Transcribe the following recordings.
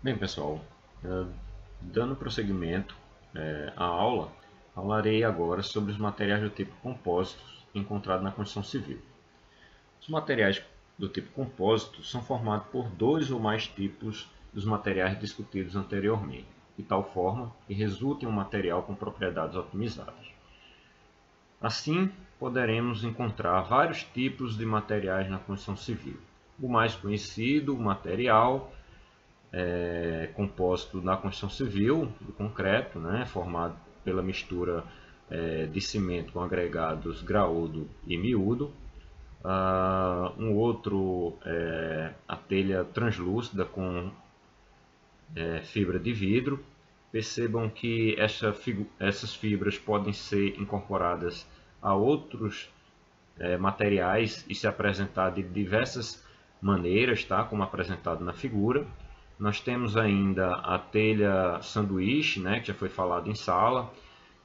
Bem, pessoal, dando prosseguimento à aula, falarei agora sobre os materiais do tipo compósitos encontrados na construção civil. Os materiais do tipo compósito são formados por dois ou mais tipos dos materiais discutidos anteriormente, de tal forma que resulta em um material com propriedades otimizadas. Assim, poderemos encontrar vários tipos de materiais na construção civil. O mais conhecido, o material, composto na construção civil, do concreto, né, formado pela mistura de cimento com agregados graúdo e miúdo. Um outro a telha translúcida com fibra de vidro. Percebam que essas fibras podem ser incorporadas a outros materiais e se apresentar de diversas maneiras, tá? Como apresentado na figura. Nós temos ainda a telha sanduíche, né, que já foi falado em sala,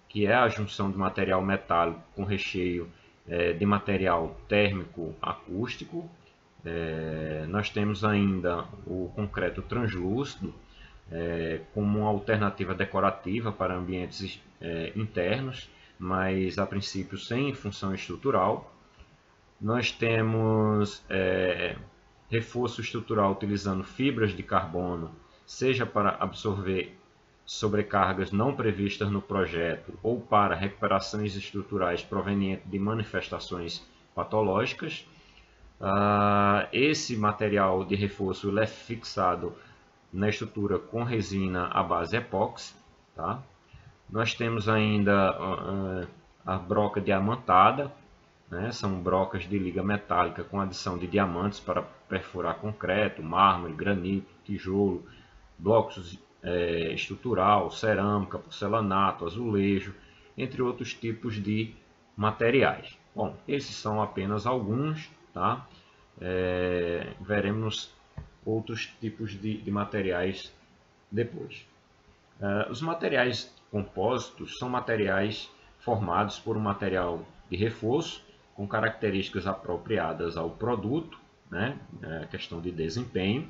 que é a junção de material metálico com recheio de material térmico acústico. Nós temos ainda o concreto translúcido, como uma alternativa decorativa para ambientes internos, mas a princípio sem função estrutural. Nós temos reforço estrutural utilizando fibras de carbono, seja para absorver sobrecargas não previstas no projeto ou para recuperações estruturais provenientes de manifestações patológicas. Esse material de reforço ele é fixado na estrutura com resina à base epóxi. Tá? Nós temos ainda a broca diamantada, né? São brocas de liga metálica com adição de diamantes para perfurar concreto, mármore, granito, tijolo, blocos estrutural, cerâmica, porcelanato, azulejo, entre outros tipos de materiais. Bom, esses são apenas alguns, tá? Veremos outros tipos de materiais depois. Os materiais compósitos são materiais formados por um material de reforço com características apropriadas ao produto, né, questão de desempenho,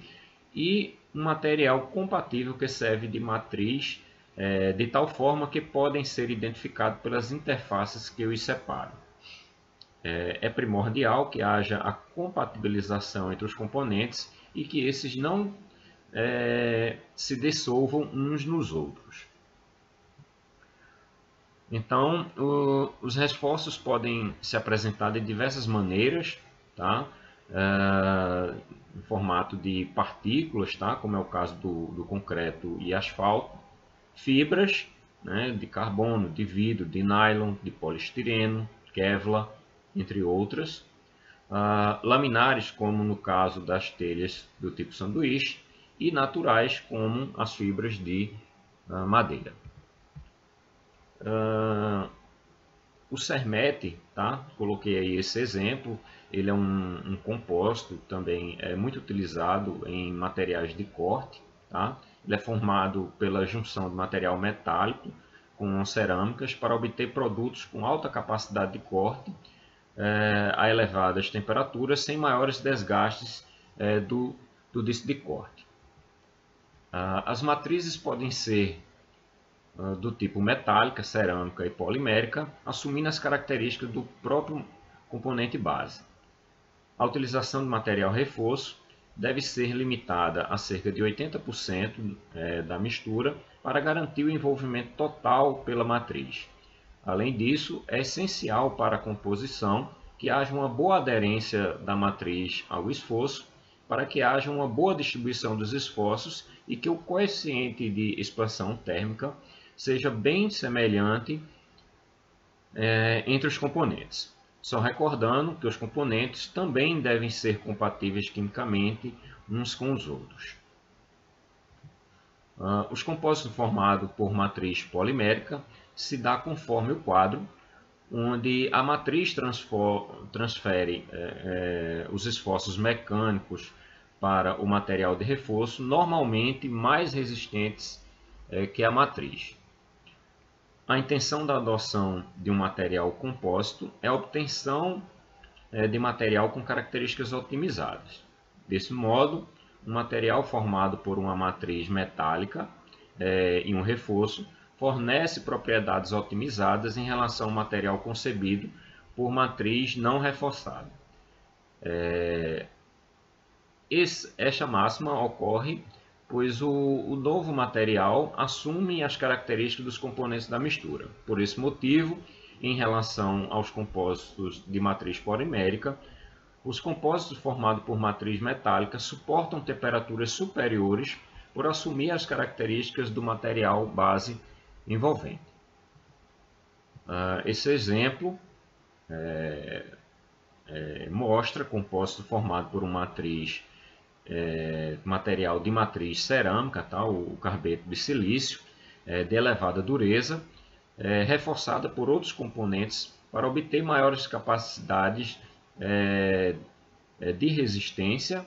e um material compatível que serve de matriz de tal forma que podem ser identificados pelas interfaces que os separam. É primordial que haja a compatibilização entre os componentes e que esses não se dissolvam uns nos outros. Então, os reforços podem se apresentar de diversas maneiras, tá? Em formato de partículas, tá? Como é o caso do concreto e asfalto, fibras, né? De carbono, de vidro, de nylon, de poliestireno, Kevlar, entre outras. Laminares, como no caso das telhas do tipo sanduíche, e naturais, como as fibras de madeira. O Cermet, tá? Coloquei aí esse exemplo, ele é um composto, também é muito utilizado em materiais de corte, tá? Ele é formado pela junção de material metálico com cerâmicas para obter produtos com alta capacidade de corte a elevadas temperaturas sem maiores desgastes do disco de corte. As matrizes podem ser do tipo metálica, cerâmica e polimérica, assumindo as características do próprio componente base. A utilização de material reforço deve ser limitada a cerca de 80% da mistura para garantir o envolvimento total pela matriz. Além disso, é essencial para a composição que haja uma boa aderência da matriz ao esforço, para que haja uma boa distribuição dos esforços e que o coeficiente de expansão térmica seja bem semelhante entre os componentes. Só recordando que os componentes também devem ser compatíveis quimicamente uns com os outros. Os compósitos formados por matriz polimérica se dá conforme o quadro, onde a matriz transfere os esforços mecânicos para o material de reforço, normalmente mais resistentes que a matriz. A intenção da adoção de um material compósito é a obtenção de material com características otimizadas. Desse modo, um material formado por uma matriz metálica e um reforço fornece propriedades otimizadas em relação ao material concebido por matriz não reforçada. Esta máxima ocorre pois o novo material assume as características dos componentes da mistura. Por esse motivo, em relação aos compósitos de matriz polimérica, os compósitos formados por matriz metálica suportam temperaturas superiores por assumir as características do material base envolvente. Esse exemplo mostra compósito formado por uma matriz material de matriz cerâmica, tá? O carbeto de silício, de elevada dureza, reforçada por outros componentes para obter maiores capacidades de resistência,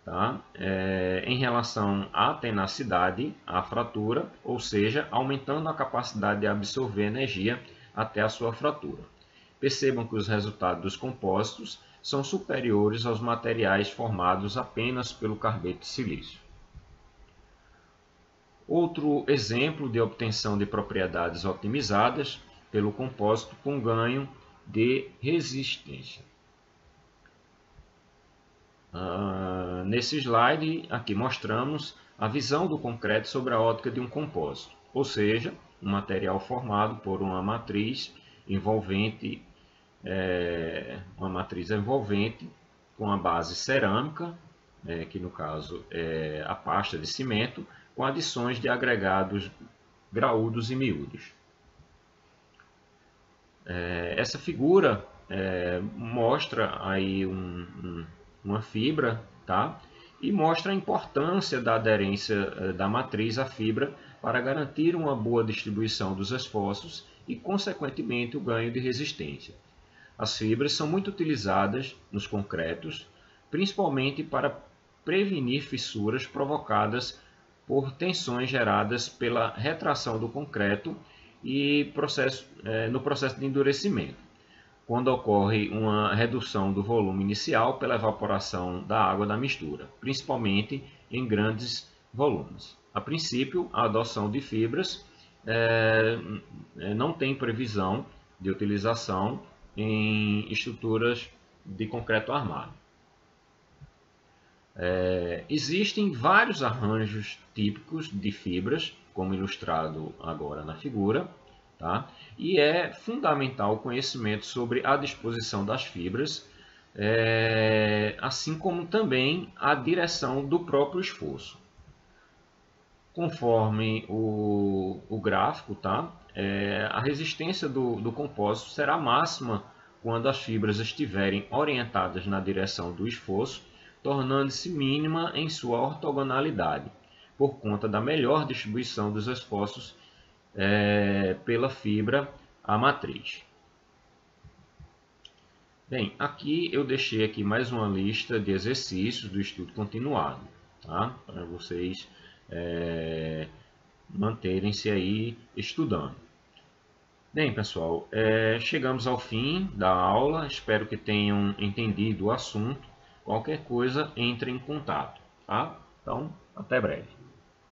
tá? Em relação à tenacidade, à fratura, ou seja, aumentando a capacidade de absorver energia até a sua fratura. Percebam que os resultados dos compósitos são superiores aos materiais formados apenas pelo carbeto de silício. Outro exemplo de obtenção de propriedades otimizadas pelo compósito com ganho de resistência. Nesse slide aqui mostramos a visão do concreto sobre a ótica de um compósito, ou seja, um material formado por uma matriz envolvente com a base cerâmica, que no caso é a pasta de cimento, com adições de agregados graúdos e miúdos. Essa figura mostra aí uma fibra, tá? E mostra a importância da aderência da matriz à fibra para garantir uma boa distribuição dos esforços e, consequentemente, o ganho de resistência. As fibras são muito utilizadas nos concretos, principalmente para prevenir fissuras provocadas por tensões geradas pela retração do concreto e no processo de endurecimento, quando ocorre uma redução do volume inicial pela evaporação da água da mistura, principalmente em grandes volumes. A princípio, a adoção de fibras não tem previsão de utilização em estruturas de concreto armado. Existem vários arranjos típicos de fibras, como ilustrado agora na figura, tá? E é fundamental o conhecimento sobre a disposição das fibras, assim como também a direção do próprio esforço. Conforme o gráfico, tá? A resistência do compósito será máxima quando as fibras estiverem orientadas na direção do esforço, tornando-se mínima em sua ortogonalidade, por conta da melhor distribuição dos esforços pela fibra à matriz. Bem, aqui eu deixei aqui mais uma lista de exercícios do estudo continuado, tá? Para vocês manterem-se aí estudando. Bem, pessoal, chegamos ao fim da aula. Espero que tenham entendido o assunto. Qualquer coisa, entre em contato, tá? Então, até breve.